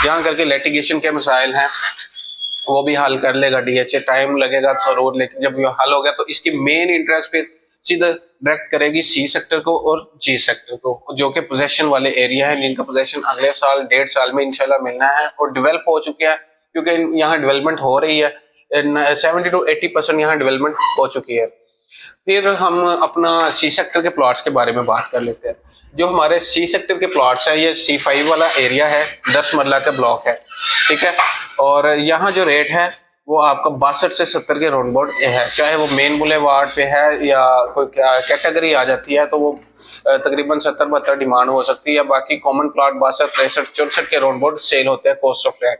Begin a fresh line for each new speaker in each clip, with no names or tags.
यहाँ करके लिटिगेशन के मसाइल हैं वो भी हल कर लेगा डीएचए। टाइम लगेगा जरूर, लेकिन जब ये हल हो गया तो इसकी मेन इंटरेस्ट फिर सीधा डायरेक्ट करेगी सी सेक्टर को और जी सेक्टर को, जो कि पोजेशन वाले एरिया है, जिनका पोजेशन अगले साल 1.5 साल में इंशाल्लाह मिलना है और डेवलप हो चुके हैं, क्योंकि यहाँ डेवलपमेंट हो रही है। 70 to 80% यहाँ डेवलपमेंट हो चुकी है। फिर हम अपना सी सेक्टर के प्लॉट्स के बारे में बात कर लेते हैं। जो हमारे सी सेक्टर के प्लॉट्स है, ये C5 वाला एरिया है, 10 मरला का ब्लॉक है, ठीक है। और यहाँ जो रेट है वो आपका 62 से 70 के राउंड अबाउट है, चाहे वो मेन बुलेवार्ड पे है या कोई कैटेगरी आ जाती है तो वो तकरीबन 70-72 डिमांड हो सकती है। बाकी कॉमन प्लॉट 62, 63, 64 के राउंड अबाउट सेल होते हैं कॉस्ट ऑफ फ्लैट।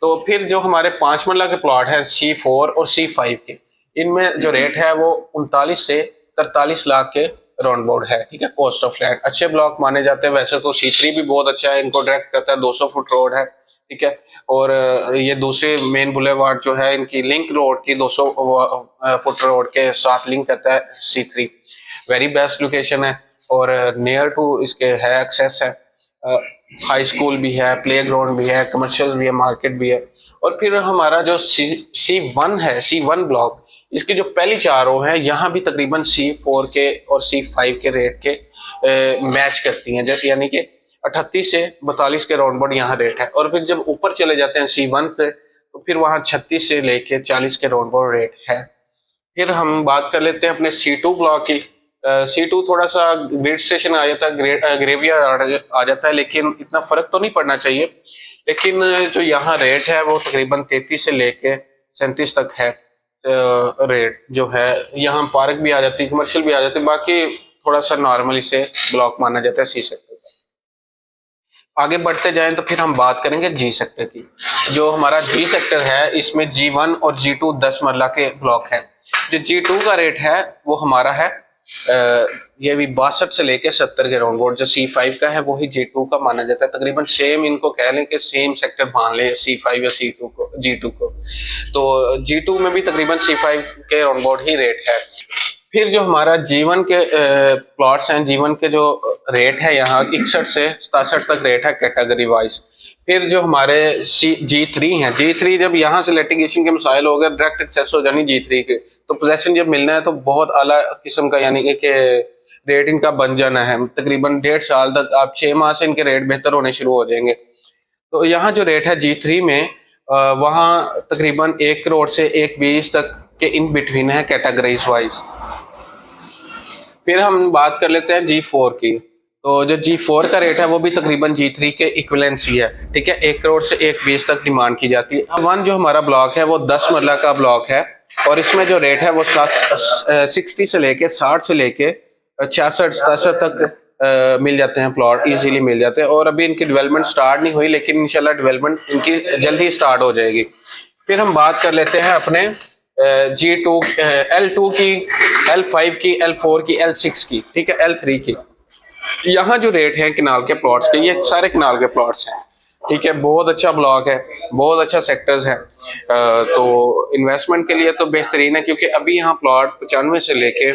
तो फिर जो हमारे 5 मरला के प्लॉट है C4 और C5 के, इनमें जो रेट है वो 39 से 43 लाख के राउंड अबाउट है, ठीक है। कॉस्ट ऑफ फ्लैट अच्छे ब्लॉक माने जाते हैं। वैसे तो C3 भी बहुत अच्छा है, इनको डायरेक्ट करता है, 200 फुट रोड है, ठीक है। और ये दूसरे मेन बुलेवार्ड जो है इनकी लिंक रोड की 200 फुट रोड के साथ लिंक करता है C3। वेरी बेस्ट लोकेशन है और नियर टू इसके है, एक्सेस है, हाई स्कूल भी है, प्ले ग्राउंड भी है, कमर्शियल भी है, मार्केट भी है। और फिर हमारा जो C1 है, C1 ब्लॉक, इसकी जो पहली 4 रो है यहाँ भी तकरीबन C4 के और C5 के रेट के मैच करती हैं, जैसे यानी कि 38 से 42 के राउंड अबाउट यहाँ रेट है। और फिर जब ऊपर चले जाते हैं C1 पे तो फिर वहाँ 36 से लेके 40 के राउंड अबाउट रेट है। फिर हम बात कर लेते हैं अपने C2 ब्लॉक की। C2 थोड़ा सा ग्रेड स्टेशन आ जाता है, ग्रेवियर आ जाता है, लेकिन इतना फर्क तो नहीं पड़ना चाहिए। लेकिन जो यहाँ रेट है वो तकरीबन 33 से लेके 37 तक है रेट जो है। यहाँ पार्क भी आ जाती है, कमर्शियल भी आ जाती है, बाकी थोड़ा सा नॉर्मली से ब्लॉक माना जाता है सी सेक्टर का। आगे बढ़ते जाएं तो फिर हम बात करेंगे जी सेक्टर की। जो हमारा जी सेक्टर है इसमें G1 और G2 10 मरला के ब्लॉक है। जो G2 का रेट है वो हमारा है ये भी 62 से लेके 70 के राउंड अबाउट। जो C5 का है वही G2 का माना जाता है। तकरीबन सेम, इनको कह लें कि सेम सेक्टर मान ले C5 या C2 को, G2 को। तो G2 में भी तकरीबन C5 के राउंड अबाउट ही रेट है। फिर जो हमारा G1 के प्लॉट्स हैं, G1 के जो रेट है यहाँ 61 से 67 तक रेट है कैटेगरी वाइज। फिर जो हमारे G3 हैं, G3 जब यहाँ से लिटिगेशन के मसाइल हो गए, डायरेक्ट एक्सेस हो जानी G3 के, तो पोजेशन जब मिलना है तो बहुत आला किस्म का यानी कि रेट इनका बन जाना है। तकरीबन 1.5 साल तक, आप 6 माह से इनके रेट बेहतर होने शुरू हो जाएंगे। तो यहाँ जो रेट है G3 में वहाँ तकरीबन 1 करोड़ से 1.20 तक के इन बिटवीन है कैटेगरीज वाइज। फिर हम बात कर लेते हैं G4 की। तो जो G4 का रेट है वो भी तकरीबन G3 के इक्विवेलेंस ही है, ठीक है। 1 करोड़ से 1.20 तक डिमांड की जाती है। वन जो हमारा ब्लॉक है वो 10 मरला का ब्लॉक है और इसमें जो रेट है वो 60 से लेके 60 से लेके 66-67 तक मिल जाते हैं, प्लॉट इजीली मिल जाते हैं। और अभी इनकी डेवलपमेंट स्टार्ट नहीं हुई, लेकिन इंशाल्लाह डेवलपमेंट इनकी जल्द ही स्टार्ट हो जाएगी। फिर हम बात कर लेते हैं अपने G2 L2 की, L5 की, L4 की, L6 की, ठीक है, L3 की। यहाँ जो रेट है किनाल के प्लॉट्स के, ये सारे किनाल के प्लॉट्स हैं, ठीक है। बहुत अच्छा ब्लॉक है, बहुत अच्छा सेक्टर्स है। तो इन्वेस्टमेंट के लिए तो बेहतरीन है, क्योंकि अभी यहाँ प्लॉट 95 से लेके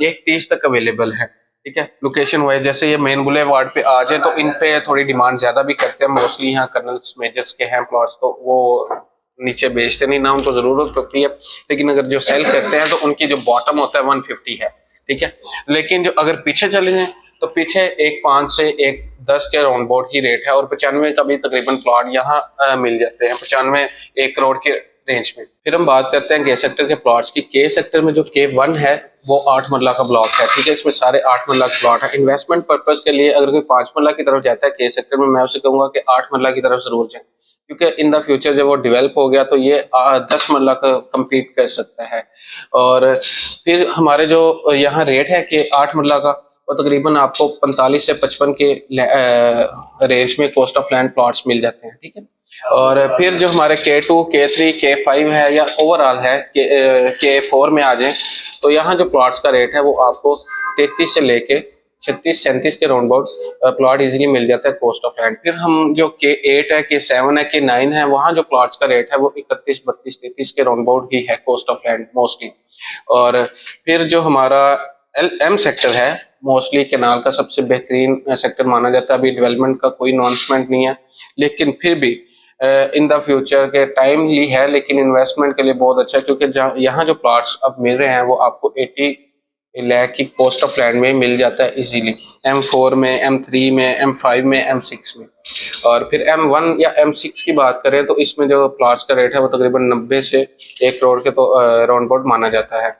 130 तक अवेलेबल है, ठीक है। लोकेशन वाइज जैसे ये मेन बुलेवार्ड पे आ जाए तो इन पे थोड़ी डिमांड ज्यादा भी करते हैं। मोस्टली यहाँ कर्नल्स मेजर्स के हैं प्लॉट्स, तो वो नीचे बेचते नहीं ना, उनको जरूरत होती है, लेकिन अगर जो सेल करते हैं तो उनकी जो बॉटम होता है 150 है, ठीक है। लेकिन जो अगर पीछे चले जाए तो पीछे 1.5 से 1.10 के राउंड अबाउट ही रेट है। और 95 का भी तकरीबन प्लॉट यहाँ मिल जाते हैं, 95 1 करोड़ के रेंज में। फिर हम बात करते हैं के सेक्टर के प्लॉट्स की। के सेक्टर में जो K1 है वो 8 मरला का ब्लॉक है, ठीक है। इसमें सारे 8 मरला के प्लॉट है। इन्वेस्टमेंट पर्पज के लिए अगर कोई 5 मरला की तरफ जाता है के सेक्टर में, मैं उसे कहूंगा कि 8 मरला की तरफ जरूर जाए, क्योंकि इन द फ्यूचर जब वो डेवलप हो गया तो ये 10 मरला का कम्पीट कर सकता है। और फिर हमारे जो यहाँ रेट है कि 8 मरला का, वो तकरीबन आपको 45 से 55 के रेंज में कॉस्ट ऑफ लैंड प्लॉट्स मिल जाते हैं, ठीक है। और फिर जो हमारे K2, K3, K5 है या ओवरऑल है K4 में आ जाए तो यहाँ जो प्लॉट्स का रेट है वो आपको 33 से लेके 36-37 के राउंड अबाउट प्लॉट इजीली मिल जाता है कॉस्ट ऑफ लैंड। फिर हम जो K8 है, K7 है, K9 है, वहाँ जो प्लॉट्स का रेट है वो 31, 32, 33 के राउंड अबाउट ही है कॉस्ट ऑफ लैंड मोस्टली। और फिर जो हमारा एम सेक्टर है, मोस्टली कैनाल का सबसे बेहतरीन सेक्टर माना जाता है। अभी डेवलपमेंट का कोई अनाउंसमेंट नहीं है, लेकिन फिर भी इन द फ्यूचर के टाइमली है, लेकिन इन्वेस्टमेंट के लिए बहुत अच्छा है, क्योंकि जहाँ यहाँ जो प्लॉट्स अब मिल रहे हैं वो आपको 80 लाख की कॉस्ट ऑफ लैंड में मिल जाता है इजीली, M4 में, M3 में, M5 में, M6 में। और फिर M1 या M6 की बात करें तो इसमें जो प्लॉट्स का रेट है वो तकरीबन 90 से 1 करोड़ के तो राउंड अबाउट माना जाता है।